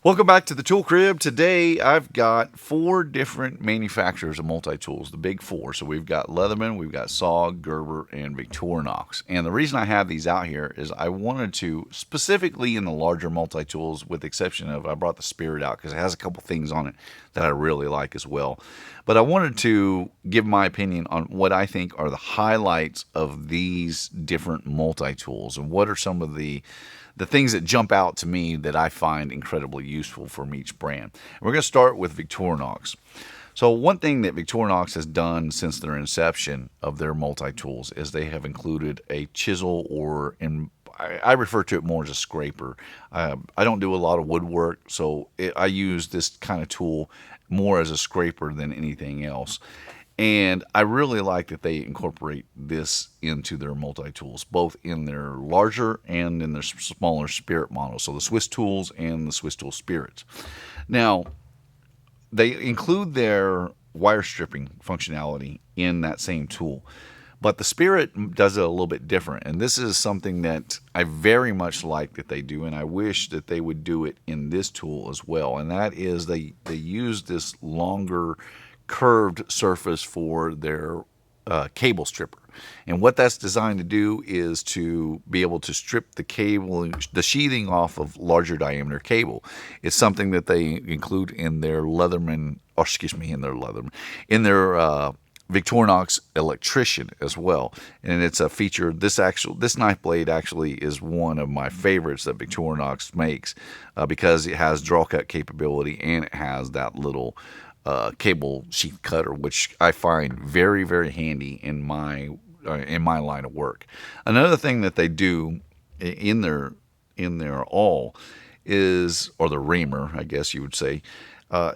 Welcome back to the Tool Crib. Today I've got four different manufacturers of multi-tools, the big four. So we've got Leatherman, we've got SOG, Gerber, and Victorinox. And the reason I have these out here is I wanted to, specifically in the larger multi-tools, with the exception of I brought the Spirit out because it has a couple things on it that I really like as well. But I wanted to give my opinion on what I think are the highlights of these different multi-tools and what are some of the things that jump out to me that I find incredibly useful from each brand. And we're going to start with Victorinox. So one thing that Victorinox has done since their inception of their multi-tools is they have included a chisel, or in I refer to it more as a scraper. I don't do a lot of woodwork, so I use this kind of tool more as a scraper than anything else. And I really like that they incorporate this into their multi-tools, both in their larger and in their smaller Spirit models. So the Swiss tools and the Swiss tool Spirits. Now, they include their wire stripping functionality in that same tool. But the Spirit does it a little bit different. And this is something that I very much like that they do. And I wish that they would do it in this tool as well. And that is they use this longer curved surface for their cable stripper. And what that's designed to do is to be able to strip the cable, the sheathing off of larger diameter cable. It's something that they include in their Leatherman, or excuse me, in their Leatherman, in their Victorinox electrician as well. And it's a feature. This knife blade actually is one of my favorites that Victorinox makes because it has draw cut capability and it has that little cable sheath cutter, which I find very, very handy in my line of work. Another thing that they do in their awl is, or the reamer, I guess you would say,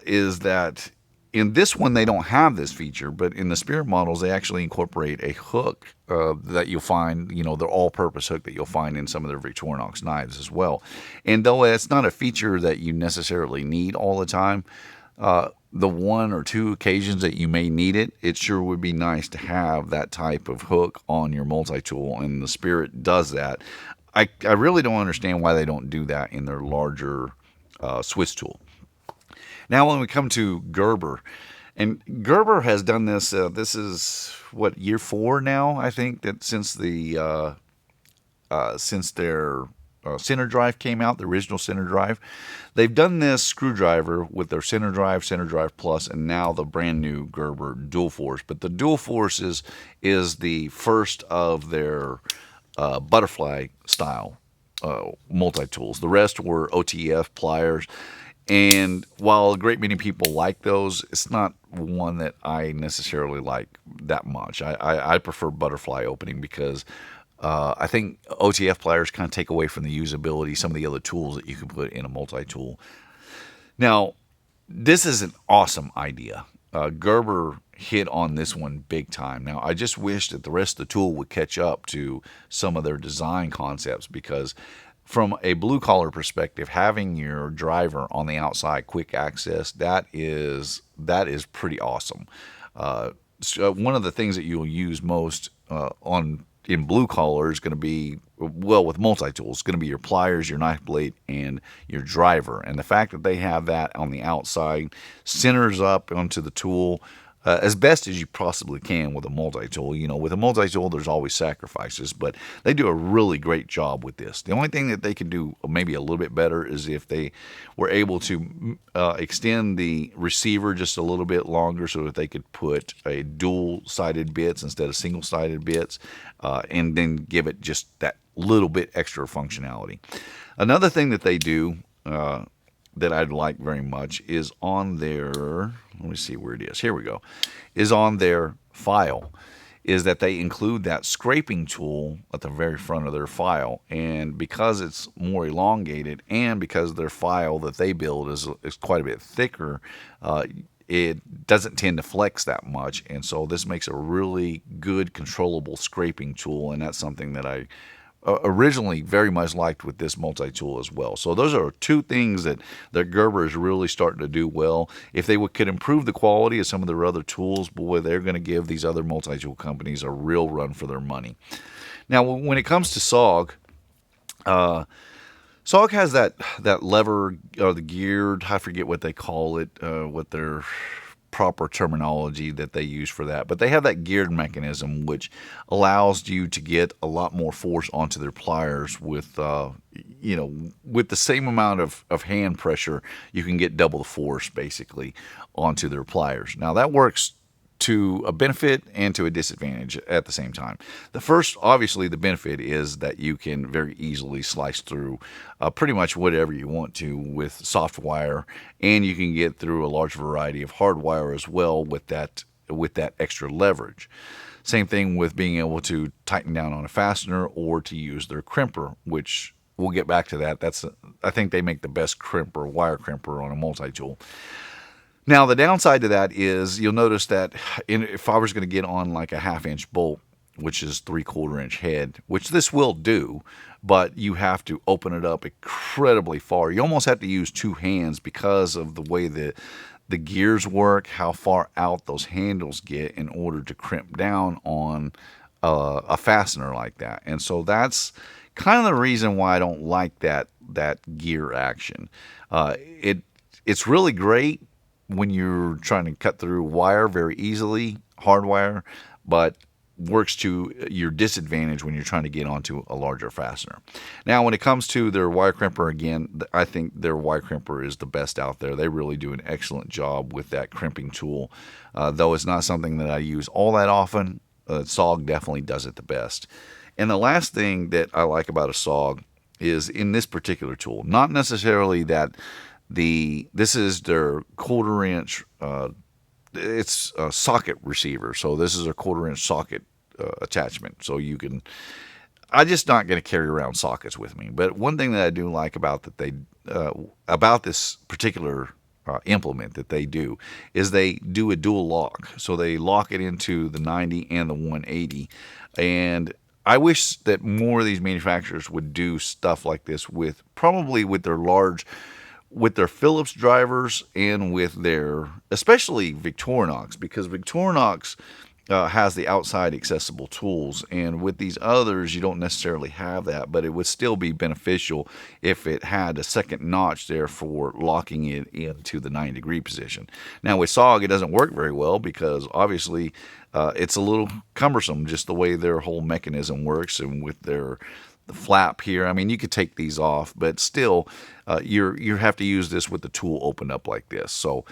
is that in this one they don't have this feature, but in the Spirit models they actually incorporate a hook that you'll find, the all-purpose hook that you'll find in some of their Victorinox knives as well. And though it's not a feature that you necessarily need all the time, the one or two occasions that you may need it, it sure would be nice to have that type of hook on your multi-tool, and the Spirit does that. I really don't understand why they don't do that in their larger Swiss tool. Now when we come to Gerber, and Gerber has done this, this is what, year 4 now, I think, that since their center drive came out, the original center drive. They've done this screwdriver with their center drive plus, and now the brand new Gerber Dual Force. But the Dual Force is the first of their butterfly style multi-tools. The rest were OTF pliers. And while a great many people like those, it's not one that I necessarily like that much. I prefer butterfly opening because I think OTF pliers kind of take away from the usability, some of the other tools that you can put in a multi-tool. Now, this is an awesome idea. Gerber hit on this one big time. Now, I just wish that the rest of the tool would catch up to some of their design concepts, because from a blue collar perspective, having your driver on the outside, quick access, that is pretty awesome. So one of the things that you'll use most in blue collar is going to be, well, with multi-tools, it's going to be your pliers, your knife blade, and your driver. And the fact that they have that on the outside centers up onto the tool as best as you possibly can with a multi-tool. With a multi-tool, there's always sacrifices, but they do a really great job with this. The only thing that they can do maybe a little bit better is if they were able to extend the receiver just a little bit longer so that they could put a dual-sided bits instead of single-sided bits, and then give it just that little bit extra functionality. Another thing that they do that I'd like very much is on their, let me see where it is, here we go, is on their file, is that they include that scraping tool at the very front of their file. And because it's more elongated, and because their file that they build is quite a bit thicker, it doesn't tend to flex that much. And so this makes a really good controllable scraping tool, and that's something that I originally very much liked with this multi-tool as well. So those are two things that Gerber is really starting to do well. If they could improve the quality of some of their other tools, boy, they're going to give these other multi-tool companies a real run for their money. Now, when it comes to SOG, SOG has that lever, or the geared, I forget what they call it, what their proper terminology that they use for that, but they have that geared mechanism which allows you to get a lot more force onto their pliers with, with the same amount of hand pressure, you can get double the force basically onto their pliers. Now that works to a benefit and to a disadvantage at the same time. The first, obviously, the benefit is that you can very easily slice through pretty much whatever you want to with soft wire, and you can get through a large variety of hard wire as well with that extra leverage. Same thing with being able to tighten down on a fastener or to use their crimper, which we'll get back to that. I think they make the best crimper, wire crimper on a multi-tool. Now, the downside to that is you'll notice that if I was going to get on like a 1/2 inch bolt, which is 3/4 inch head, which this will do, but you have to open it up incredibly far. You almost have to use two hands because of the way the gears work, how far out those handles get in order to crimp down on a fastener like that. And so that's kind of the reason why I don't like that gear action. It's really great when you're trying to cut through wire very easily, hard wire, but works to your disadvantage when you're trying to get onto a larger fastener. Now, when it comes to their wire crimper, again, I think their wire crimper is the best out there. They really do an excellent job with that crimping tool. Though it's not something that I use all that often, SOG definitely does it the best. And the last thing that I like about a SOG is in this particular tool, not necessarily that this is their 1/4 inch. It's a socket receiver, so this is a 1/4 inch socket attachment. So you can. I'm just not going to carry around sockets with me. But one thing that I do like about this particular implement that they do is they do a dual lock. So they lock it into the 90 and the 180, and I wish that more of these manufacturers would do stuff like this probably with their Phillips drivers and with especially Victorinox, because Victorinox has the outside accessible tools, and with these others you don't necessarily have that, but it would still be beneficial if it had a second notch there for locking it into the 90-degree position. Now with SOG it doesn't work very well because obviously it's a little cumbersome just the way their whole mechanism works, and with the flap here. I mean, you could take these off, but still, you have to use this with the tool opened up like this. So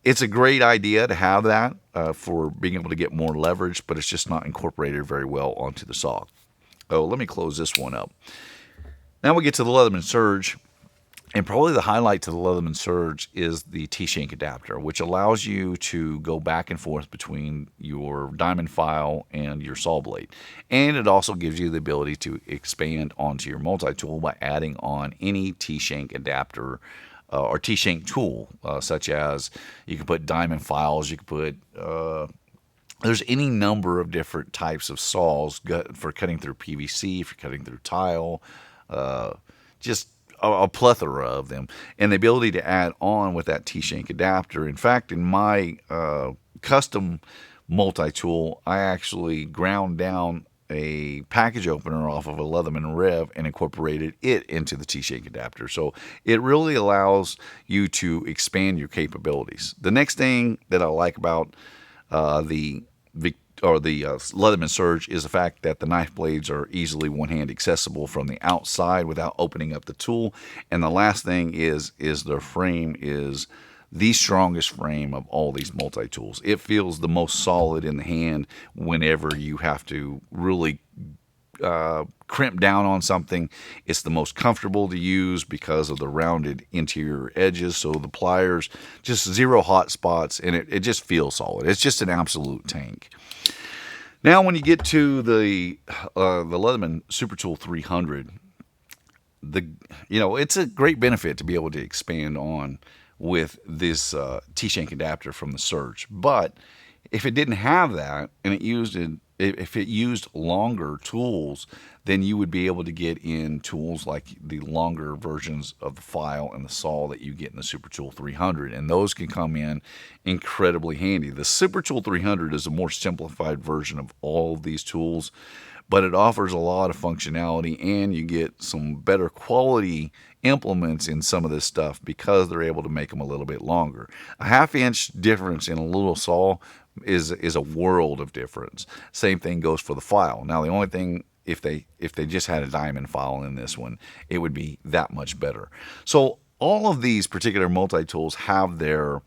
it's a great idea to have that for being able to get more leverage, but it's just not incorporated very well onto the SOG. Oh, let me close this one up. Now we get to the Leatherman Surge. And probably the highlight to the Leatherman Surge is the T-shank adapter, which allows you to go back and forth between your diamond file and your saw blade. And it also gives you the ability to expand onto your multi-tool by adding on any T-shank adapter or T-shank tool, such as you can put diamond files, you can put... there's any number of different types of saws for cutting through PVC, for cutting through tile, just a plethora of them, and the ability to add on with that T-shank adapter. In fact, in my custom multi-tool, I actually ground down a package opener off of a Leatherman Rev and incorporated it into the T-shank adapter. So it really allows you to expand your capabilities. The next thing that I like about the Leatherman Surge is the fact that the knife blades are easily one-hand accessible from the outside without opening up the tool. And the last thing is their frame is the strongest frame of all these multi-tools. It feels the most solid in the hand whenever you have to really crimp down on something. It's the most comfortable to use because of the rounded interior edges, so the pliers, just zero hot spots, and it just feels solid. It's just an absolute tank. Now when you get to the Leatherman Super Tool 300, it's a great benefit to be able to expand on with this T-shank adapter from the Surge. But if it didn't have that, and if it used longer tools, then you would be able to get in tools like the longer versions of the file and the saw that you get in the Super Tool 300, and those can come in incredibly handy. The Super Tool 300 is a more simplified version of all of these tools, but it offers a lot of functionality, and you get some better quality implements in some of this stuff because they're able to make them a little bit longer. A half-inch difference in a little saw is a world of difference. Same thing goes for the file. Now the only thing, if they just had a diamond file in this one, it would be that much better. So all of these particular multi-tools have their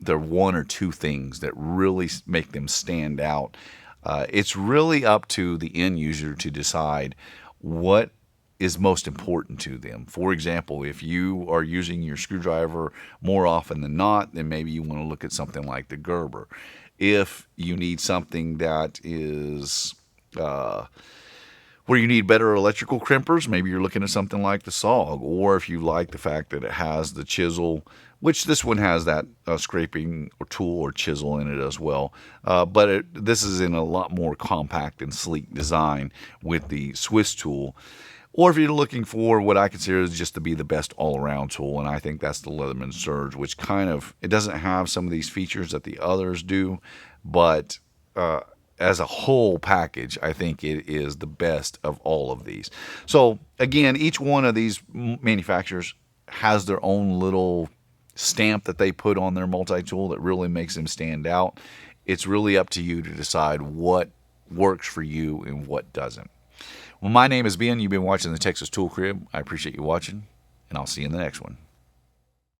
one or two things that really make them stand out. It's really up to the end user to decide what is most important to them. For example, if you are using your screwdriver more often than not, then maybe you want to look at something like the Gerber. If you need something that is where you need better electrical crimpers, maybe you're looking at something like the SOG. Or if you like the fact that it has the chisel, which this one has that scraping or tool or chisel in it as well. But this is in a lot more compact and sleek design with the Swiss tool. Or if you're looking for what I consider is just to be the best all-around tool, and I think that's the Leatherman Surge, which it doesn't have some of these features that the others do, but as a whole package, I think it is the best of all of these. So again, each one of these manufacturers has their own little stamp that they put on their multi-tool that really makes them stand out. It's really up to you to decide what works for you and what doesn't. Well, my name is Ben. You've been watching the Texas Tool Crib. I appreciate you watching, and I'll see you in the next one.